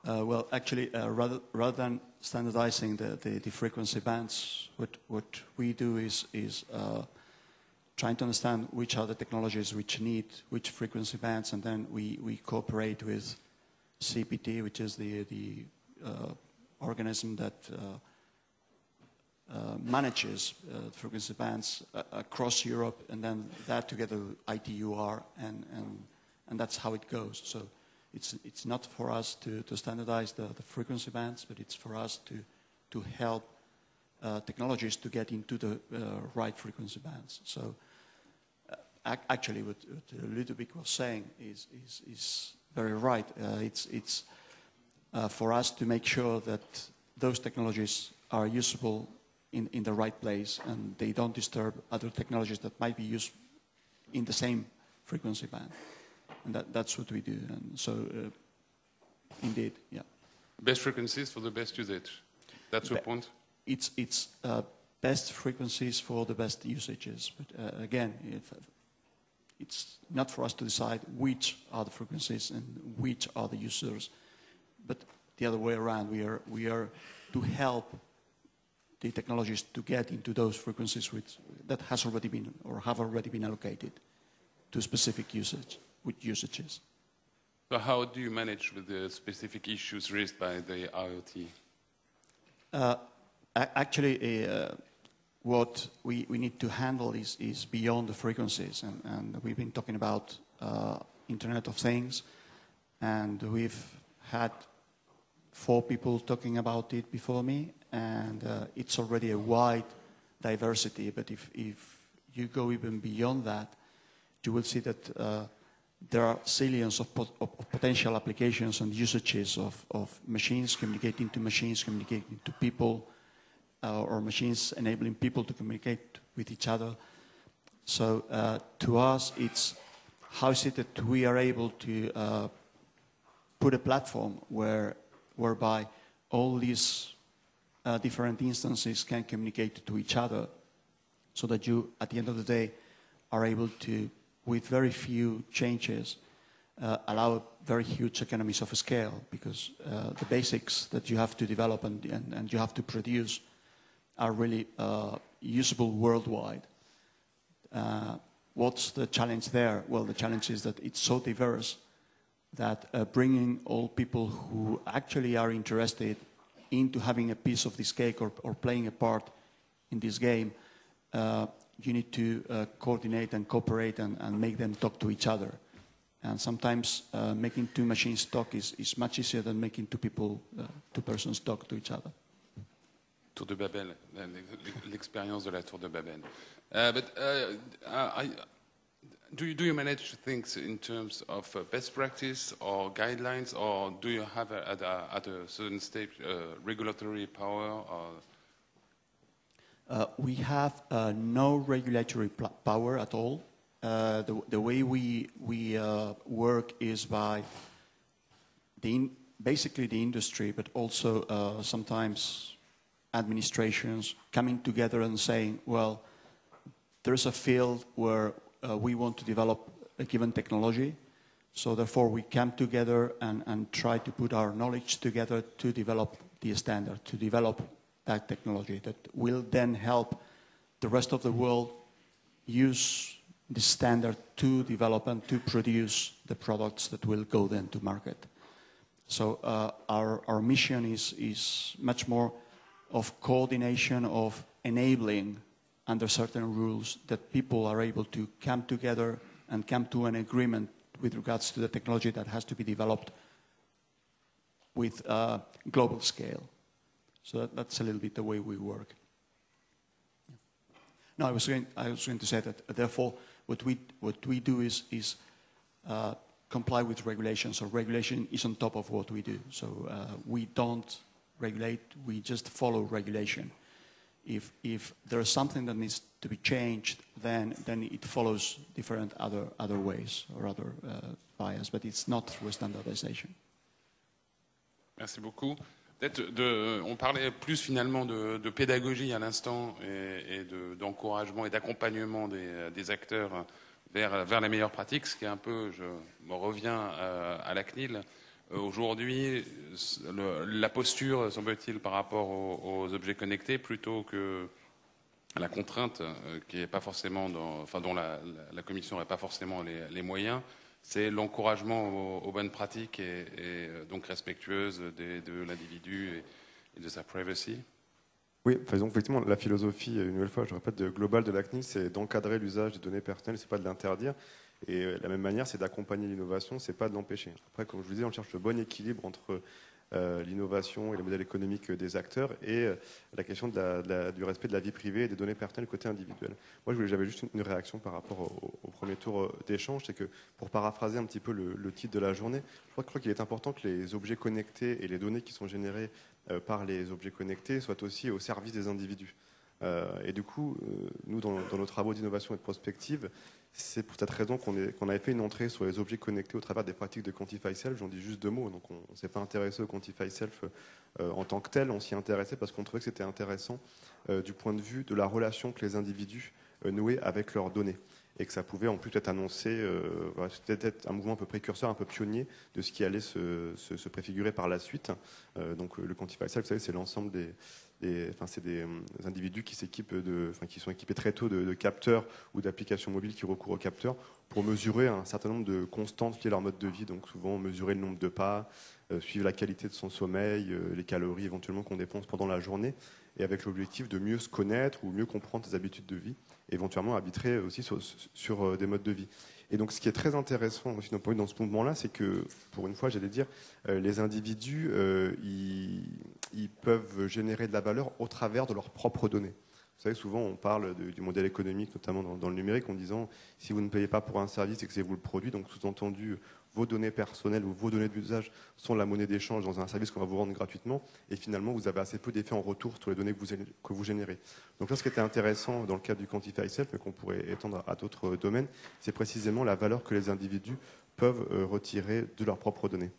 well, actually, rather than standardizing the frequency bands, what we do is trying to understand which are the technologies which need which frequency bands, and then we cooperate with CPT, which is the organism that manages frequency bands across Europe, and then that together with ITUR, and that's how it goes. So it's not for us to standardize the frequency bands, but it's for us to help technologies to get into the right frequency bands. So actually what Ludovic was saying is very right. It's for us to make sure that those technologies are usable in the right place, and they don't disturb other technologies that might be used in the same frequency band. And that's what we do. And so, indeed, yeah. Best frequencies for the best usage. That's your point? It's best frequencies for the best usages. But again, it's not for us to decide which are the frequencies and which are the users, but the other way around. We are to help the technologies to get into those frequencies that has already been or have already been allocated to specific usages. So how do you manage with the specific issues raised by the IoT? Actually, what we need to handle is beyond the frequencies. And we've been talking about Internet of Things, and we've had 4 people talking about it before me, and it's already a wide diversity. But if you go even beyond that, you will see that there are zillions of potential applications and usages of machines communicating to machines, communicating to people, or machines enabling people to communicate with each other. So to us, it's how is it that we are able to put a platform whereby all these different instances can communicate to each other, so that you, at the end of the day, are able to, with very few changes, allow very huge economies of scale, because the basics that you have to develop and you have to produce are really usable worldwide. What's the challenge there? Well, the challenge is that it's so diverse that bringing all people who actually are interested into having a piece of this cake or playing a part in this game, you need to coordinate and cooperate and make them talk to each other. And sometimes making 2 machines talk is much easier than making 2 persons talk to each other. Tour de Babel, l'expérience de la Tour de Babel. Do you manage things in terms of best practice or guidelines, or do you have at a certain stage regulatory power? We have no regulatory power at all. The way we work is by basically the industry, but also sometimes administrations coming together and saying, well, there's a field where we want to develop a given technology, so therefore we come together and try to put our knowledge together to develop the standard, to develop that technology that will then help the rest of the world use the standard to develop and to produce the products that will go then to market. So our mission is much more of coordination, of enabling under certain rules that people are able to come together and come to an agreement with regards to the technology that has to be developed with a global scale. So that's a little bit the way we work. No, I was going to say that therefore what we do is comply with regulations. So regulation is on top of what we do. So we don't regulate, we just follow regulation. If there is something that needs to be changed, then it follows different other ways or other bias, but it's not through standardization. Merci beaucoup. On parlait plus finalement de pédagogie à l'instant et d'encouragement et d'accompagnement des acteurs vers la meilleure pratique, ce qui est un peu, je me reviens à la CNIL. Aujourd'hui, la posture, semble-t-il, par rapport aux objets connectés, plutôt que la contrainte qui est pas forcément dont la Commission n'aurait pas forcément les moyens, c'est l'encouragement aux bonnes pratiques et donc respectueuses de l'individu et de sa privacy. Oui, donc effectivement, la philosophie, une nouvelle fois, je répète, globale de la CNIL, c'est d'encadrer l'usage des données personnelles, c'est pas de l'interdire. Et de la même manière, c'est d'accompagner l'innovation, c'est pas de l'empêcher. Après, comme je vous disais, on cherche le bon équilibre entre l'innovation et le modèle économique des acteurs et la question du respect de la vie privée et des données personnelles côté individuel. Moi, j'avais juste une réaction par rapport au premier tour d'échange, c'est que pour paraphraser un petit peu le titre de la journée, je crois qu'il est important que les objets connectés et les données qui sont générées par les objets connectés soient aussi au service des individus. Et du coup, nous, dans nos travaux d'innovation et de prospective, c'est pour cette raison qu'on avait fait une entrée sur les objets connectés au travers des pratiques de Quantify Self. J'en dis juste 2 mots. Donc, on ne s'est pas intéressé au Quantify Self en tant que tel. On s'y intéressait parce qu'on trouvait que c'était intéressant du point de vue de la relation que les individus nouaient avec leurs données. Et que ça pouvait en plus être annoncé, peut-être un mouvement un peu précurseur, un peu pionnier de ce qui allait se préfigurer par la suite. Donc le Quantify Self, vous savez, c'est l'ensemble des individus qui qui sont équipés très tôt de capteurs ou d'applications mobiles qui recourent aux capteurs pour mesurer un certain nombre de constantes liées à leur mode de vie. Donc souvent mesurer le nombre de pas, suivre la qualité de son sommeil, les calories éventuellement qu'on dépense pendant la journée. et avec l'objectif de mieux se connaître ou mieux comprendre ses habitudes de vie, et éventuellement arbitrer aussi sur des modes de vie. Et donc ce qui est très intéressant aussi dans ce mouvement-là, c'est que, pour une fois, j'allais dire, les individus, ils peuvent générer de la valeur au travers de leurs propres données. Vous savez, souvent on parle du modèle économique, notamment dans le numérique, en disant si vous ne payez pas pour un service et que c'est vous le produit, donc sous-entendu vos données personnelles ou vos données d'usage sont la monnaie d'échange dans un service qu'on va vous rendre gratuitement, et finalement vous avez assez peu d'effet en retour sur les données que vous générez. Donc là, ce qui était intéressant dans le cadre du Quantify Self, mais qu'on pourrait étendre à d'autres domaines, c'est précisément la valeur que les individus peuvent retirer de leurs propres données.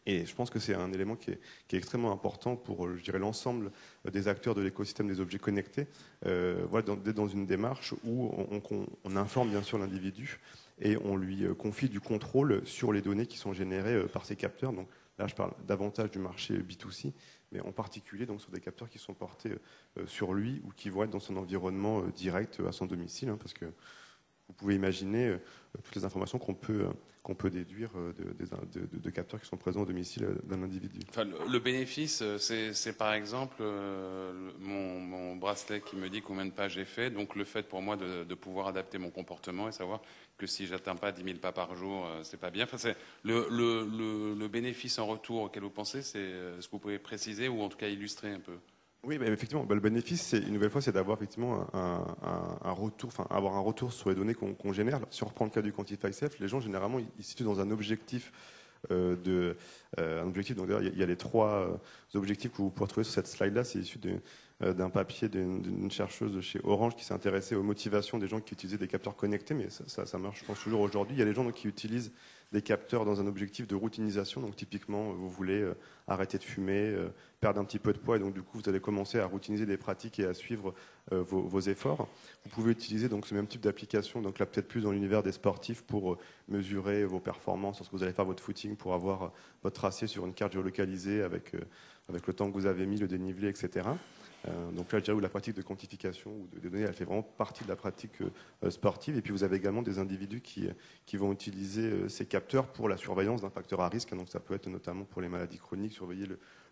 Et je pense que c'est un élément qui est extrêmement important pour, je dirais, l'ensemble des acteurs de l'écosystème des objets connectés, d'être dans une démarche où on informe bien sûr l'individu et on lui confie du contrôle sur les données qui sont générées par ces capteurs. Donc là, je parle davantage du marché B2C, mais en particulier donc, sur des capteurs qui sont portés sur lui ou qui vont être dans son environnement direct à son domicile, hein, parce que vous pouvez imaginer toutes les informations qu'on peut déduire de capteurs qui sont présents au domicile d'un individu. Enfin, le bénéfice, c'est par exemple mon bracelet qui me dit combien de pas j'ai fait, donc le fait pour moi de pouvoir adapter mon comportement et savoir que si j'atteins pas 10 000 pas par jour, c'est pas bien. Enfin, c'est le bénéfice en retour auquel vous pensez, c'est ce que vous pouvez préciser ou en tout cas illustrer un peu. Oui, mais effectivement, le bénéfice, une nouvelle fois, c'est d'avoir effectivement un retour, enfin avoir un retour sur les données qu'on génère. Si on reprend le cas du Quantify Self, les gens généralement ils se situent dans un objectif donc il y a les trois objectifs que vous pouvez retrouver sur cette slide-là. C'est issu d'un papier d'une chercheuse de chez Orange qui s'est intéressée aux motivations des gens qui utilisaient des capteurs connectés, mais ça marche, je pense, toujours aujourd'hui. Il y a les gens donc, qui utilisent des capteurs dans un objectif de routinisation. Donc typiquement, vous voulez arrêter de fumer, perdre un petit peu de poids, et donc du coup, vous allez commencer à routiniser des pratiques et à suivre vos efforts. Vous pouvez utiliser donc ce même type d'application, donc là peut-être plus dans l'univers des sportifs, pour mesurer vos performances lorsque vous allez faire votre footing, pour avoir votre tracé sur une carte géolocalisée avec le temps que vous avez mis, le dénivelé, etc. Donc là, je dirais où la pratique de quantification ou des données, elle fait vraiment partie de la pratique sportive. Et puis vous avez également des individus qui vont utiliser ces capteurs pour la surveillance d'un facteur à risque. Donc ça peut être notamment pour les maladies chroniques, surveiller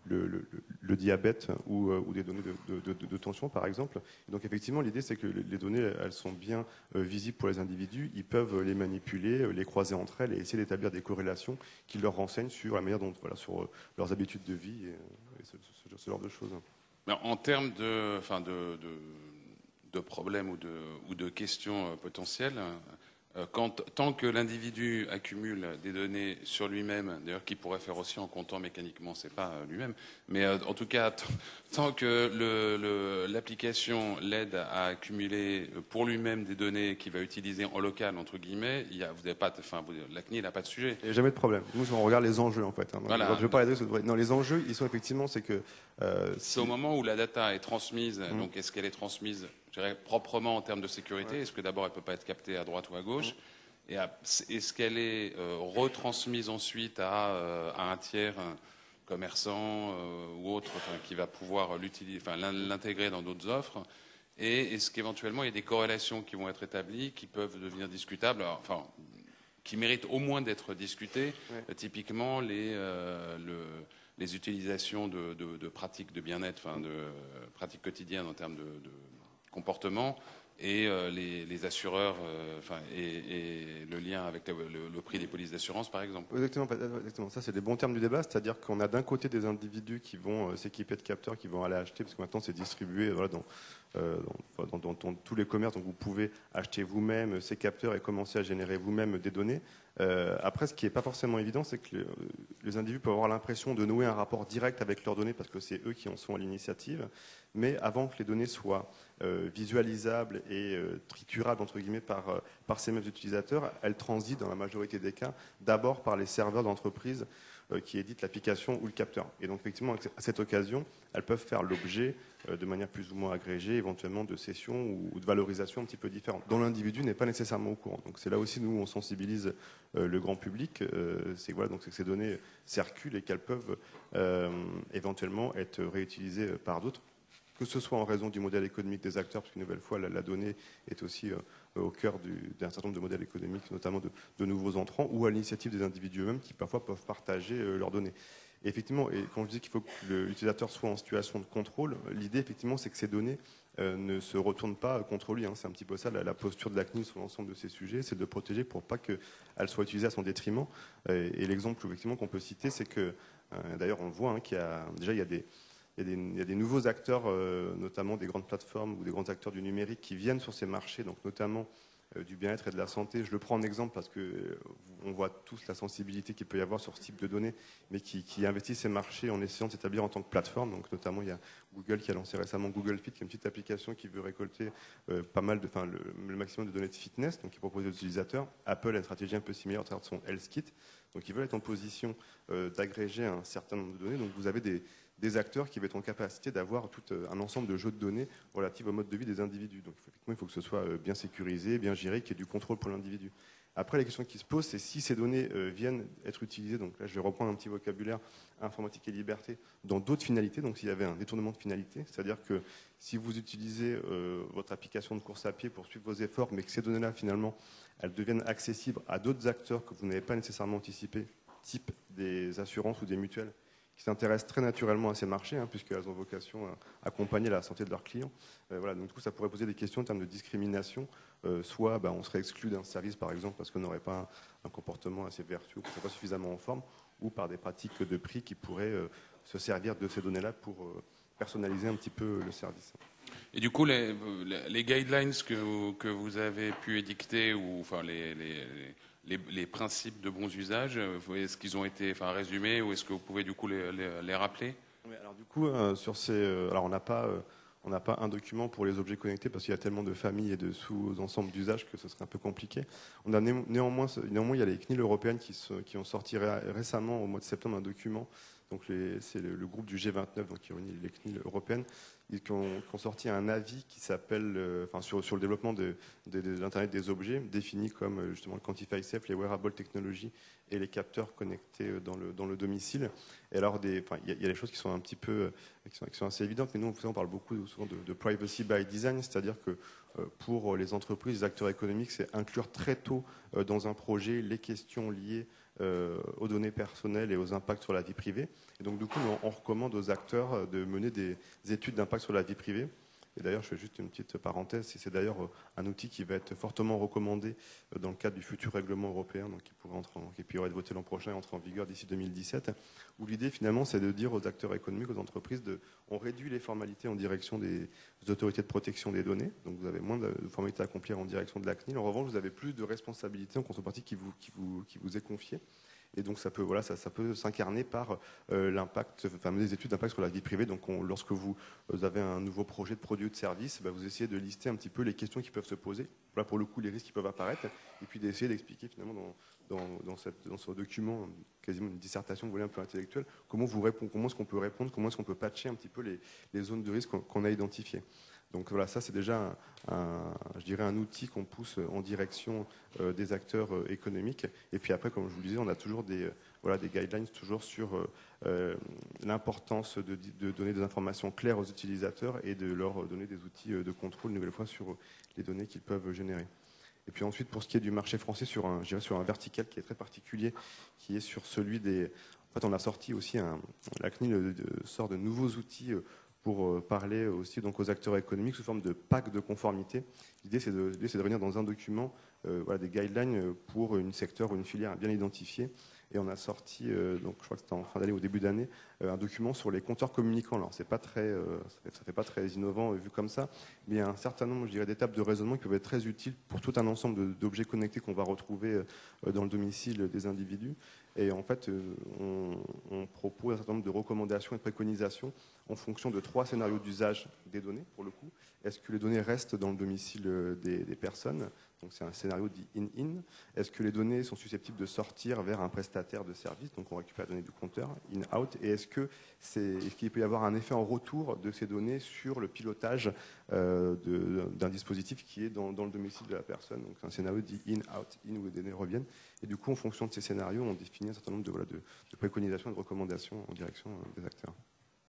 le diabète ou des données de tension, par exemple. Et donc effectivement, l'idée, c'est que les données, elles sont bien visibles pour les individus. Ils peuvent les manipuler, les croiser entre elles et essayer d'établir des corrélations qui leur renseignent sur la manière dont, sur leurs habitudes de vie et ce genre de choses. En termes de problèmes ou de questions potentielles, tant que l'individu accumule des données sur lui-même, d'ailleurs qu'il pourrait faire aussi en comptant mécaniquement, c'est pas lui-même, mais en tout cas, tant que l'application l'aide à accumuler pour lui-même des données qu'il va utiliser en local, entre guillemets, la CNIL n'a pas de sujet. Il n'y a jamais de problème. Nous, on regarde les enjeux, en fait. Hein. Voilà. Je veux pas non, les enjeux, ils sont effectivement, c'est que... C'est au moment où la data est transmise, donc est-ce qu'elle est transmise, je dirais, proprement en termes de sécurité? Est-ce que d'abord elle ne peut pas être captée à droite ou à gauche? Et est-ce qu'elle est retransmise ensuite à un tiers commerçant ou autre qui va pouvoir l'intégrer dans d'autres offres? Et est-ce qu'éventuellement il y a des corrélations qui vont être établies, qui peuvent devenir discutables, qui méritent au moins d'être discutées? Typiquement les utilisations de pratiques de bien-être, de pratiques quotidiennes en termes de comportement, et les assureurs, et le lien avec le prix des polices d'assurance, par exemple. Exactement. Ça, c'est les bons termes du débat, c'est-à-dire qu'on a d'un côté des individus qui vont s'équiper de capteurs, qui vont aller acheter, parce que maintenant c'est distribué dans tous les commerces, donc vous pouvez acheter vous-même ces capteurs et commencer à générer vous-même des données. Après, ce qui n'est pas forcément évident, c'est que les individus peuvent avoir l'impression de nouer un rapport direct avec leurs données parce que c'est eux qui en sont à l'initiative. Mais avant que les données soient visualisables et triturables entre guillemets par ces mêmes utilisateurs, elles transitent dans la majorité des cas d'abord par les serveurs d'entreprise qui éditent l'application ou le capteur. Et donc effectivement, à cette occasion, elles peuvent faire l'objet de manière plus ou moins agrégée, éventuellement de sessions ou de valorisation un petit peu différentes, dont l'individu n'est pas nécessairement au courant. Donc c'est là aussi nous on sensibilise le grand public. C'est que ces données circulent et qu'elles peuvent éventuellement être réutilisées par d'autres, que ce soit en raison du modèle économique des acteurs, parce qu'une nouvelle fois, la donnée est aussi au cœur d'un certain nombre de modèles économiques, notamment de nouveaux entrants, ou à l'initiative des individus eux-mêmes qui parfois peuvent partager leurs données. Et effectivement, et quand je dis qu'il faut que l'utilisateur soit en situation de contrôle, l'idée effectivement c'est que ces données ne se retournent pas contre lui. Hein. C'est un petit peu ça la posture de la CNIL sur l'ensemble de ces sujets, c'est de protéger pour pas qu'elle soit utilisée à son détriment. Et l'exemple effectivement qu'on peut citer, c'est que d'ailleurs on le voit, hein, qu'il y a déjà il y a des nouveaux acteurs, notamment des grandes plateformes ou des grands acteurs du numérique qui viennent sur ces marchés, donc notamment du bien-être et de la santé. Je le prends en exemple parce que on voit tous la sensibilité qu'il peut y avoir sur ce type de données, mais qui investissent ces marchés en essayant de s'établir en tant que plateforme. Donc notamment il y a Google qui a lancé récemment Google Fit, qui est une petite application qui veut récolter pas mal le maximum de données de fitness, donc qui propose aux utilisateurs. Apple a une stratégie un peu similaire à travers de son Health Kit. Donc ils veulent être en position d'agréger un certain nombre de données. Donc vous avez des acteurs qui vont être en capacité d'avoir tout un ensemble de jeux de données relatifs au mode de vie des individus. Donc effectivement, il faut que ce soit bien sécurisé, bien géré, qu'il y ait du contrôle pour l'individu. Après, la question qui se pose, c'est si ces données viennent être utilisées, donc là je vais reprendre un petit vocabulaire, informatique et liberté, dans d'autres finalités, donc s'il y avait un détournement de finalité, c'est-à-dire que si vous utilisez votre application de course à pied pour suivre vos efforts, mais que ces données-là, finalement, elles deviennent accessibles à d'autres acteurs que vous n'avez pas nécessairement anticipés, type des assurances ou des mutuelles, qui s'intéressent très naturellement à ces marchés, hein, puisqu'elles ont vocation à accompagner la santé de leurs clients. Voilà, donc du coup, ça pourrait poser des questions en termes de discrimination. Soit on serait exclu d'un service, par exemple, parce qu'on n'aurait pas un comportement assez vertueux, qu'on ne serait pas suffisamment en forme, ou par des pratiques de prix qui pourraient se servir de ces données-là pour personnaliser un petit peu le service. Et du coup, les guidelines que vous avez pu édicter, ou enfin les principes de bons usages, est-ce qu'ils ont été résumés, ou est-ce que vous pouvez du coup les rappeler? Oui, alors du coup, sur ces, alors on n'a pas un document pour les objets connectés parce qu'il y a tellement de familles et de sous-ensembles d'usages que ce serait un peu compliqué. On a néanmoins, il y a les CNIL européennes qui ont sorti récemment, au mois de septembre, un document. Donc c'est le groupe du G29, donc qui réunit les CNIL européennes, qui ont sorti un avis qui s'appelle, sur le développement de l'Internet des objets, défini comme justement le Quantify Safe, les wearable technologies et les capteurs connectés dans le domicile. Et alors, il y a des choses qui sont un petit peu, qui sont assez évidentes, mais nous, on parle beaucoup souvent de privacy by design, c'est-à-dire que pour les entreprises, les acteurs économiques, c'est inclure très tôt dans un projet les questions liées aux données personnelles et aux impacts sur la vie privée. Et donc, du coup, on recommande aux acteurs de mener des études d'impact sur la vie privée. Et d'ailleurs, je fais juste une petite parenthèse, c'est d'ailleurs un outil qui va être fortement recommandé dans le cadre du futur règlement européen, donc qui pourrait être voté l'an prochain et entrer en vigueur d'ici 2017, où l'idée finalement c'est de dire aux acteurs économiques, aux entreprises, on réduit les formalités en direction des autorités de protection des données, donc vous avez moins de formalités à accomplir en direction de la CNIL, en revanche vous avez plus de responsabilités en contrepartie qui vous est confiée. Et donc ça peut s'incarner par l'impact, des études d'impact sur la vie privée. Donc lorsque vous avez un nouveau projet de produit ou de service, vous essayez de lister un petit peu les questions qui peuvent se poser. Voilà pour le coup les risques qui peuvent apparaître, et puis d'essayer d'expliquer finalement dans ce document, quasiment une dissertation, vous voulez, un peu intellectuelle, comment est-ce qu'on peut répondre, comment est-ce qu'on peut patcher un petit peu les zones de risque qu'on a identifiées. Donc voilà, ça c'est déjà je dirais un outil qu'on pousse en direction des acteurs économiques. Et puis après, comme je vous le disais, on a toujours des guidelines toujours sur l'importance de donner des informations claires aux utilisateurs et de leur donner des outils de contrôle, une nouvelle fois, sur les données qu'ils peuvent générer. Et puis ensuite, pour ce qui est du marché français, sur un vertical qui est très particulier, qui est sur celui des... En fait, on a sorti aussi, la CNIL sort de nouveaux outils pour parler aussi donc aux acteurs économiques sous forme de pack de conformité. L'idée, c'est de revenir dans un document des guidelines pour une secteur ou une filière bien identifiée. Et on a sorti, donc je crois que c'était en fin d'année ou début d'année, un document sur les compteurs communicants. Alors, ça fait pas très innovant vu comme ça, mais il y a un certain nombre, je dirais, d'étapes de raisonnement qui peuvent être très utiles pour tout un ensemble d'objets connectés qu'on va retrouver dans le domicile des individus. Et en fait, on propose un certain nombre de recommandations et de préconisations en fonction de 3 scénarios d'usage des données, pour le coup. Est-ce que les données restent dans le domicile des personnes? Donc c'est un scénario dit in-in. Est-ce que les données sont susceptibles de sortir vers un prestataire de service? Donc on récupère les données du compteur, in-out. Et est-ce qu'il peut y avoir un effet en retour de ces données sur le pilotage d'un dispositif qui est dans le domicile de la personne? Donc c'est un scénario dit in-out, in où les données reviennent. Et du coup, en fonction de ces scénarios, on définit un certain nombre de préconisations et de recommandations en direction des acteurs.